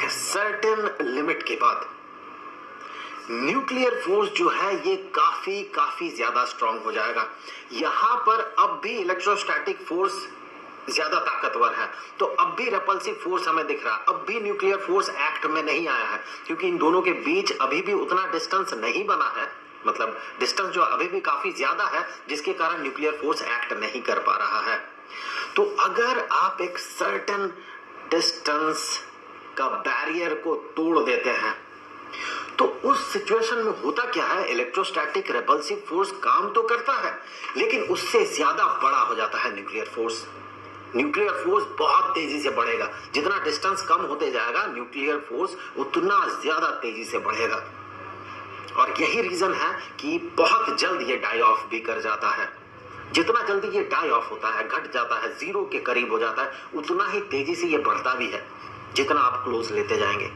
एक certain limit के बाद न्यूक्लियर फोर्स जो है ये काफी ज्यादा स्ट्रांग हो जाएगा। यहां पर अब भी इलेक्ट्रोस्टैटिक फोर्स ज्यादा ताकतवर है, तो अब भी रेपल्सिव फोर्स हमें दिख रहा है, अब भी न्यूक्लियर फोर्स एक्ट में नहीं आया है, क्योंकि इन दोनों के बीच अभी भी उतना डिस्टेंस नहीं बना है। मतलब डिस्टेंस जो अभी भी काफी ज्यादा है, जिसके कारण न्यूक्लियर फोर्स एक्ट नहीं कर पा रहा है। तो अगर आप एक सर्टेन डिस्टेंस का बैरियर को तोड़ देते हैं, तो उस सिचुएशन में होता क्या है, इलेक्ट्रोस्टैटिक रेपल्सिव फोर्स काम तो करता है, लेकिन उससे ज्यादा बड़ा हो जाता है न्यूक्लियर फोर्स। न्यूक्लियर फोर्स बहुत तेजी से बढ़ेगा, जितना डिस्टेंस कम होते जाएगा न्यूक्लियर फोर्स उतना ज्यादा तेजी से बढ़ेगा। और यही रीजन है कि बहुत जल्द ये डाई ऑफ भी कर जाता है। जितना जल्दी ये डाई ऑफ होता है, घट जाता है, जीरो के करीब हो जाता है, उतना ही तेजी से ये बढ़ता भी है जितना आप क्लोज लेते जाएंगे।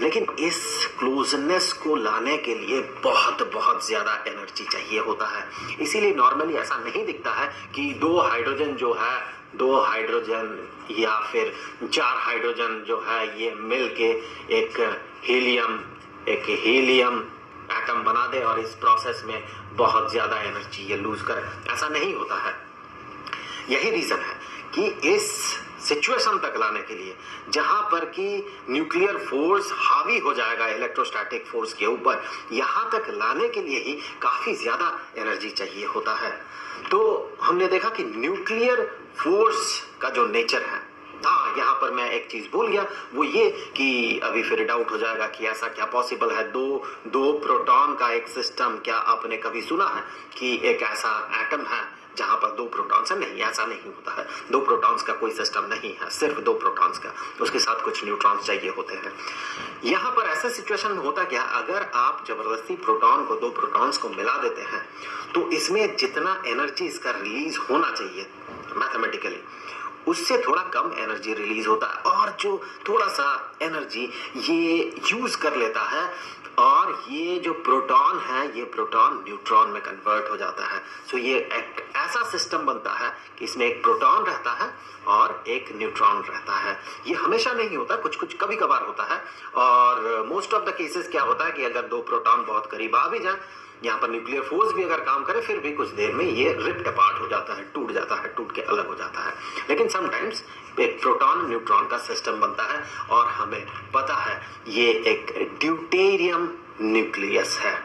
लेकिन इस क्लोजनेस को लाने के लिए बहुत ज्यादा एनर्जी चाहिए होता है। इसीलिए नॉर्मली ऐसा नहीं दिखता है कि दो हाइड्रोजन या फिर 4 हाइड्रोजन जो है ये मिलके एक हीलियम एटम बना दे और इस प्रोसेस में बहुत ज्यादा एनर्जी ये लूज करे। ऐसा नहीं होता है। यही रीजन है कि इस सिचुएशन तक लाने के लिए, जहां पर कि न्यूक्लियर फोर्स हावी हो जाएगा इलेक्ट्रोस्टैटिक फोर्स के ऊपर, यहां तक लाने के लिए ही काफी ज्यादा एनर्जी चाहिए होता है। तो हमने देखा कि न्यूक्लियर फोर्स का जो नेचर है, हाँ यहाँ पर मैं एक चीज भूल गया, वो ये कि अभी फिर डाउट हो जाएगा कि ऐसा क्या पॉसिबल है, दो प्रोटॉन का एक सिस्टम। क्या आपने कभी सुना है कि एक ऐसा एटम है जहां पर 2 प्रोटॉन्स है? नहीं, ऐसा नहीं होता है। 2 प्रोटॉन्स का कोई सिस्टम नहीं है, सिर्फ 2 प्रोटॉन्स का, उसके साथ कुछ न्यूट्रॉन्स चाहिए होते हैं। यहाँ पर ऐसा सिचुएशन में होता क्या, अगर आप जबरदस्ती प्रोटॉन को 2 प्रोटॉन्स को मिला देते हैं, तो इसमें जितना एनर्जी इसका रिलीज होना चाहिए मैथमेटिकली, उससे थोड़ा कम एनर्जी रिलीज होता है, और जो थोड़ा सा एनर्जी ये यूज कर लेता है, और ये जो प्रोटॉन है ये प्रोटॉन न्यूट्रॉन में कन्वर्ट हो जाता है। सो ये एक ऐसा सिस्टम बनता है कि इसमें एक प्रोटॉन रहता है और एक न्यूट्रॉन रहता है। ये हमेशा नहीं होता, कुछ कभी कभार होता है। और मोस्ट ऑफ द केसेस क्या होता है कि अगर 2 प्रोटॉन बहुत करीब आ भी जाए, यहाँ पर न्यूक्लियर फोर्स भी अगर काम करे, फिर भी कुछ देर में ये रिप्ट अपार्ट हो जाता है, टूट जाता है, टूट के अलग हो जाता है। लेकिन समटाइम्स एक प्रोटॉन न्यूट्रॉन का सिस्टम बनता है, और हमें पता है ये एक ड्यूटेरियम न्यूक्लियस है।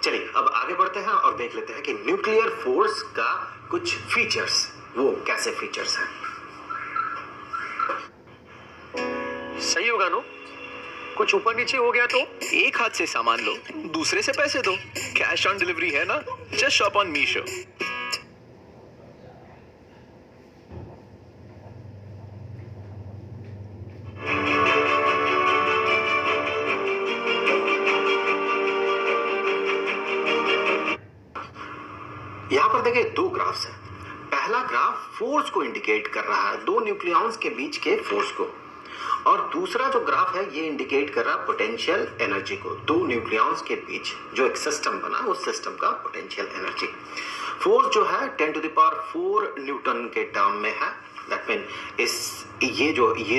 चलिए अब आगे बढ़ते हैं और देख लेते हैं कि न्यूक्लियर फोर्स का कुछ फीचर्स, वो कैसे फीचर्स हैं। सही होगा नो? कुछ ऊपर नीचे हो गया तो एक हाथ से सामान लो, दूसरे से पैसे दो। कैश ऑन डिलीवरी है ना? Just shop on Meesho. यहां पर देखिए 2 ग्राफ्स हैं। पहला ग्राफ फोर्स को इंडिकेट कर रहा है, 2 न्यूक्लियॉन्स के बीच के फोर्स को, और दूसरा जो ग्राफ है ये इंडिकेट कर रहा है पोटेंशियल एनर्जी को। 2 न्यूक्लियॉन्स के बीच जो एक सिस्टम बना, उस सिस्टम का पोटेंशियल एनर्जी। फोर्स जो है 10⁴ न्यूटन के टर्म में है। दैट मीन ये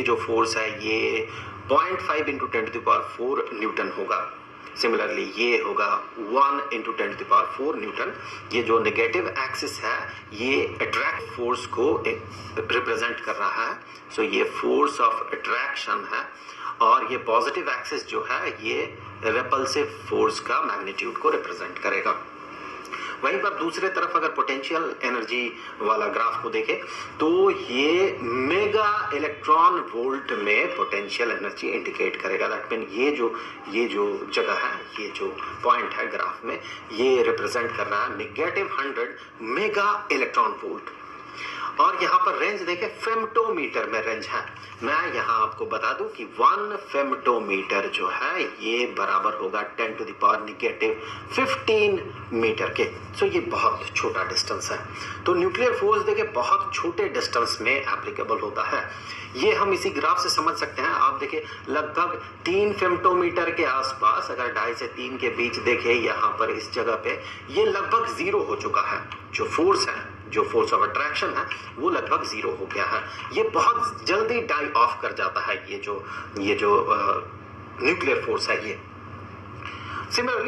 जो फोर्स है ये 0.5 × 10⁴ न्यूटन होगा। सिमिलरली ये होगा 1 × 10⁴ न्यूटन। ये जो नेगेटिव एक्सिस है ये अट्रैक्ट फोर्स को रिप्रेजेंट कर रहा है। सो ये फोर्स ऑफ अट्रैक्शन है, और ये पॉजिटिव एक्सिस जो है ये रेपल्सिव फोर्स का मैग्नीट्यूड को रिप्रेजेंट करेगा। वहीं पर दूसरे तरफ अगर पोटेंशियल एनर्जी वाला ग्राफ को देखें, तो ये मेगा इलेक्ट्रॉन वोल्ट में पोटेंशियल एनर्जी इंडिकेट करेगा। दैट मीन ये जो जगह है, ये जो पॉइंट है ग्राफ में, ये रिप्रेजेंट कर रहा है -100 मेगा इलेक्ट्रॉन वोल्ट। और यहाँ पर रेंज देखें, फेम्टोमीटर में रेंज है। मैं यहाँ आपको बता दूं कि 1 फेम्टोमीटर जो है ये बराबर होगा 10⁻⁻15 मीटर के। सो ये बहुत छोटा डिस्टेंस है। तो न्यूक्लियर फोर्स देखें बहुत छोटे डिस्टेंस में एप्लीकेबल होता है। ये हम इसी ग्राफ से समझ सकते हैं। आप देखिए लगभग 3 फेम्टोमीटर के आसपास, अगर 2.5 से 3 के बीच देखें, यहाँ पर इस जगह पे ये लगभग 0 हो चुका है। जो फोर्स है जो फोर्स ऑफ अट्रैक्शन है वो लगभग 0 हो गया है। ये बहुत जल्दी डाई ऑफ कर जाता है, ये जो न्यूक्लियर फोर्स है ये। सिमिलरली